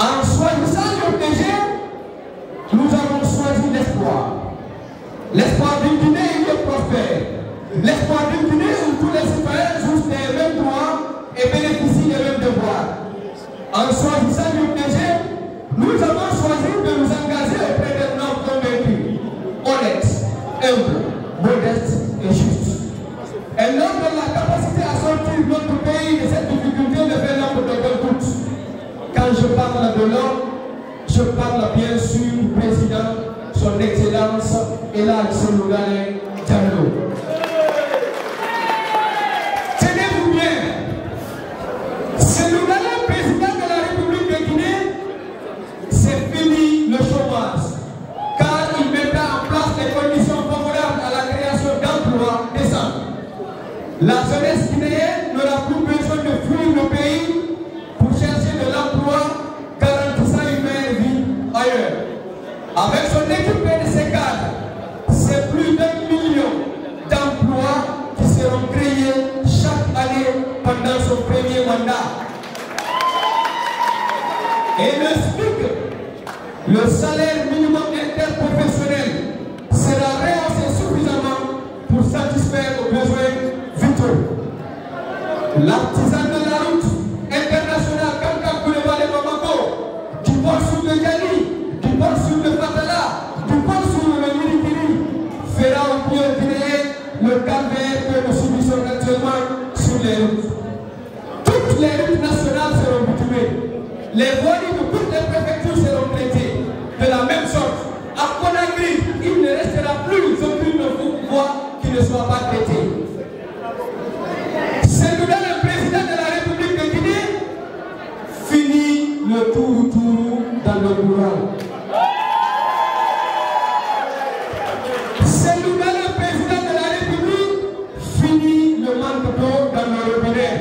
En choisissant l'OPG, nous avons choisi l'espoir. L'espoir d'une Guinée qui prospère. L'espoir d'une Guinée où tous les citoyens jouissent des mêmes droits et bénéficient des mêmes devoirs. En choisissant l'OPG, nous avons choisi de nous engager auprès d'un homme convaincu, honnête, humble, modeste et juste. Un homme dont la capacité à sortir notre pays de cette difficulté ne fait l'homme de aucun doute. Quand je parle de l'homme, je parle bien sûr du président, son excellence, Elhadji Cellou-Dalein Diallo. Tenez-vous bien, Cellou-Dalein, président de la République de Guinée, c'est fini le chômage, car il mettra en place les conditions favorables à la création d'emplois décents. La jeunesse guinéenne n'aura plus besoin de fuir le pays pour chercher de l'emploi garantissant une meilleure vie ailleurs. Avec son équipe et de ses cadres, c'est plus d'1 million d'emplois qui seront créés chaque année pendant son premier mandat. Et le SMIC, le salaire minimum interprofessionnel, sera rehaussé suffisamment pour satisfaire aux besoins vitaux. L'artisan de la route internationale Kankan Boulevard de Bamako, du port sur le Gali, du port sur le Fatala, du port sur le Mirikiri, fera au pied guinéen le calvaire que nous subissons actuellement sur les routes. Toutes les routes nationales seront bitumées. Les voiries de toutes les préfectures seront traitées. De la même sorte, à Conakry, il ne restera plus aucune voie qui ne soit pas traitée. Cellou-Dalein, le président de la République de Guinée, finit le tour dans le rural. Cellou-Dalein, le président de la République, finit le manque d'eau dans le robinet.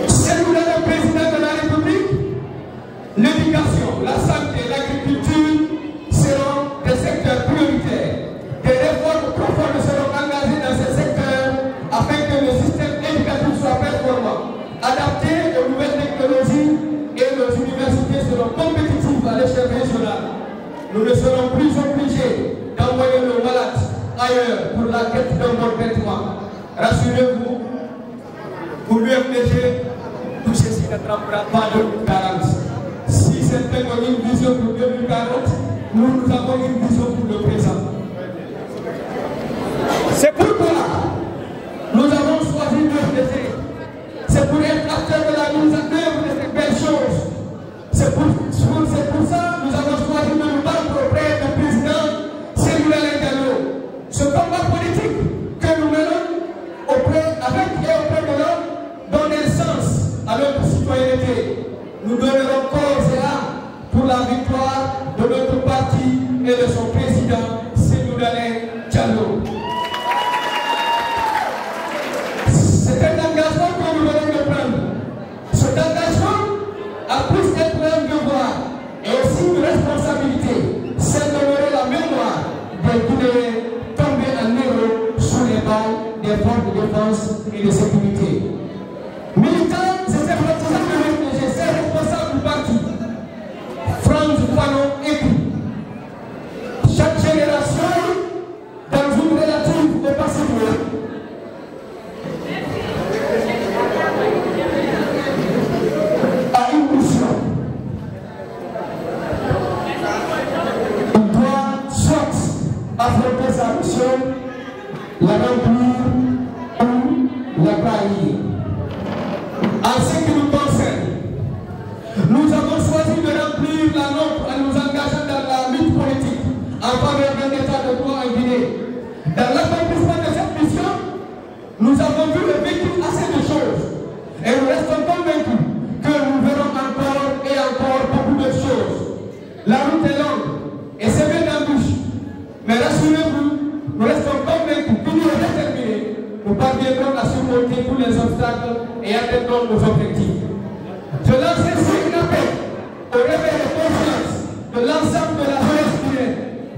Cellou-Dalein, le président de la République, l'éducation, la santé, l'agriculture seront des secteurs prioritaires. Des réformes profondes seront engagées dans ces secteurs afin que le système éducatif soit performant, adapté aux nouvelles technologies et nos universités seront compétitives à l'échelle régionale. Nous ne serons plus obligés d'envoyer nos malades ailleurs pour la quête d'un bon traitement. Rassurez-vous, pour l'UFDG, tout ceci n'attrapera pas de 40. Si certains ont une vision pour 2040, nous avons une vision pour le présent. C'est pourquoi nous avons choisi l'UFDG. C'est pour être acteur de la mise en œuvre de ces belles choses. C'est pour ça que nous avons choisi de nous battre auprès du président Cellou-Dalein Diallo. Ce combat politique que nous menons avec et auprès de l'homme donne un sens à notre citoyenneté. Nous donnerons corps et âme pour la victoire de notre parti et de son président Cellou-Dalein Diallo. C'est un engagement que nous venons de prendre. Cet engagement a plus d'être un devoir et aussi une responsabilité, c'est d'honorer la mémoire des Guinéens tombés en héros sous les balles des forces de défense et de sécurité. Militants et sympathisants de l'UFDG, ces responsables du parti, Franz Fanon écrit: chaque génération, dans une relative opacité, a une mission. Il doit soit affronter sa mission, la remplir ou la trahir. En ce qui nous concerne, nous avons choisi de remplir la nôtre en nous engageant dans la lutte politique en faveur d'un état de droit en Guinée. Dans l'accomplissement de cette mission, nous avons vu le vécu assez de choses et nous restons convaincus que nous verrons encore et encore beaucoup de choses. La route est longue et sévère d'embûches, mais rassurez-vous, nous restons convaincus que nous sommes déterminés, nous parviendrons à surmonter tous les obstacles et atteindrons nos objectifs. Je lance ainsi un appel au réveil de conscience de l'ensemble de la jeunesse guinéenne,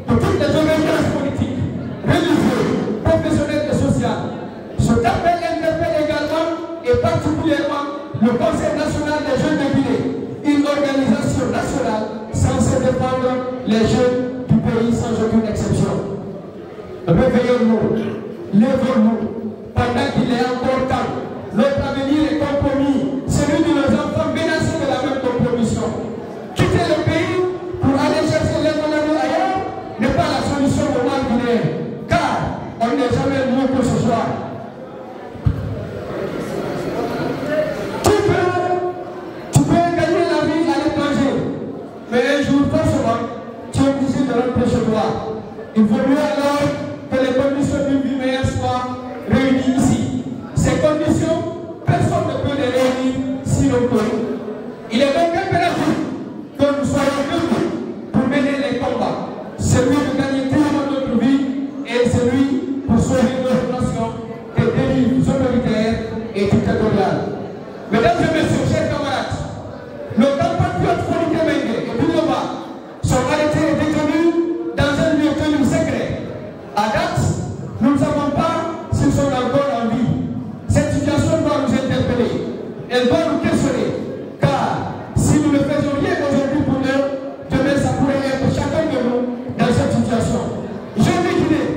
de toutes les organisations politiques, religieuses, professionnelles et sociales. Cet appel interpelle également et particulièrement le Conseil national des jeunes de Guinée, une organisation nationale censée défendre les jeunes du pays sans aucune exception. Réveillons-nous, lèvons-nous, pendant qu'il est encore temps. Notre avenir est compromis, celui de nos enfants menacés de la même compromission. Quitter le pays pour aller chercher l'économie ailleurs n'est pas la solution au mal guinéen, car on n'est jamais mieux que ce soir. Tu peux gagner la vie à l'étranger, mais un jour, forcément, tu es obligé de rentrer chez toi. Il vaut mieux alors que les conditions d'une vie meilleure soient réunies ici. Ces conditions, personne ne peut les réunir si l'on peut. Il est donc impératif que nous soyons debout pour mener les combats. Celui de gagner tout notre vie et celui pour sauver notre nation des dérives autoritaires et dictatoriales. Mesdames et messieurs, chers camarades, nos compatriotes Foliké Mengue et Biloba sont arrêtés et détenus dans un lieu tenu secret. À date, nous ne savons pas s'ils sont encore en vie. Cette situation doit nous interpeller. Elle doit nous questionner. Car si nous ne faisons rien aujourd'hui pour eux, demain ça pourrait être chacun de nous dans cette situation. Jeunes de Guinée,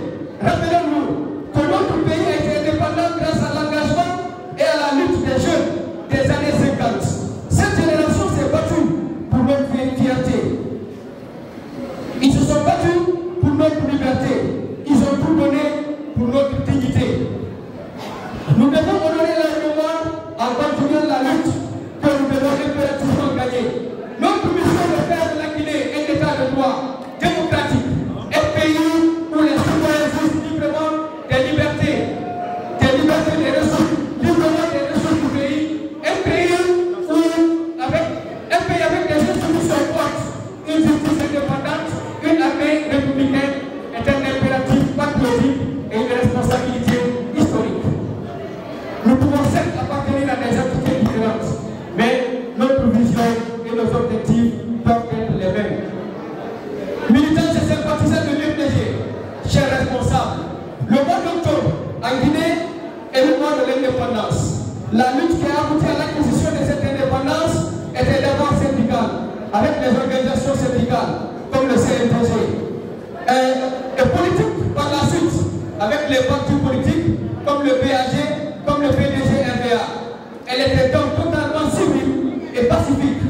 rappelons-nous que notre pays a été indépendant grâce à l'engagement et à la lutte des jeunes des années 50. Cette génération s'est battue pour notre fierté. Ils se sont battus pour notre liberté. Ils ont tout donné pour notre dignité. Nous devons honorer leur mémoire en continuant la lutte que nous devons impérativement gagner. Notre mission de faire de la Guinée un état de droit démocratique, un pays où les citoyens jouissent librement des libertés des ressources, librement des ressources du pays, un pays avec des institutions fortes, une justice indépendante, une armée républicaine est un impératif patriotique et une responsabilité historique. Nous pouvons certes appartenir à des entités différentes, mais notre vision et nos objectifs doivent être les mêmes. Militants et sympathisants de l'UFDG, chers responsables, le mois d'octobre en Guinée est le mois de l'indépendance. La lutte qui a abouti à l'acquisition de cette indépendance était d'abord syndicale, avec les organisations syndicales, comme le CNTG, et politique par la suite, avec les partis politiques, comme le BAG, comme le PDG-RDA. Elle était donc totalement civile et pacifique.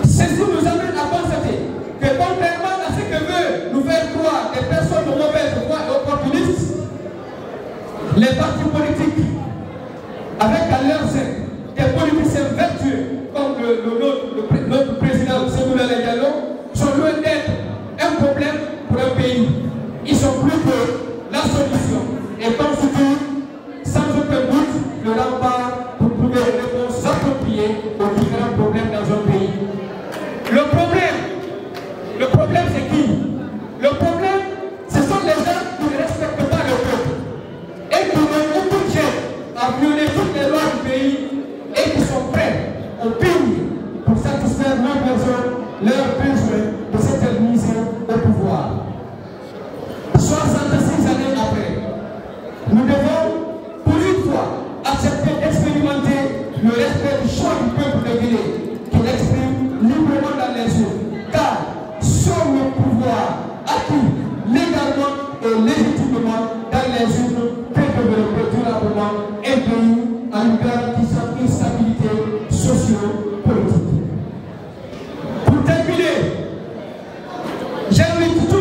Ceci nous amène à constater que contrairement à ce que veulent nous faire croire des personnes de mauvaise foi et opportunistes, les partis politiques, avec à leur sein des politiciens vertueux comme notre président Ségoula Diallo, sont loin d'être un problème pour un pays. Ils sont plutôt la solution et constituent sans aucun doute le rempart pour trouver des réponses appropriées aux différents problèmes dans un pays. Le problème c'est qui? Le problème, ce sont les gens qui ne respectent pas le peuple et qui ont un budget à violer toutes les lois du pays et qui sont prêts au pays pour satisfaire leurs besoins de cette mise au pouvoir. 66 années après, nous devons, pour une fois, accepter d'expérimenter le respect du choix du peuple de Guinée, qu'il exprime librement dans les urnes. Car seul le pouvoir acquis légalement et légitimement dans les urnes peut développer durablement un pays en lui garantissant une stabilité socio-politique. Pour terminer, j'invite tous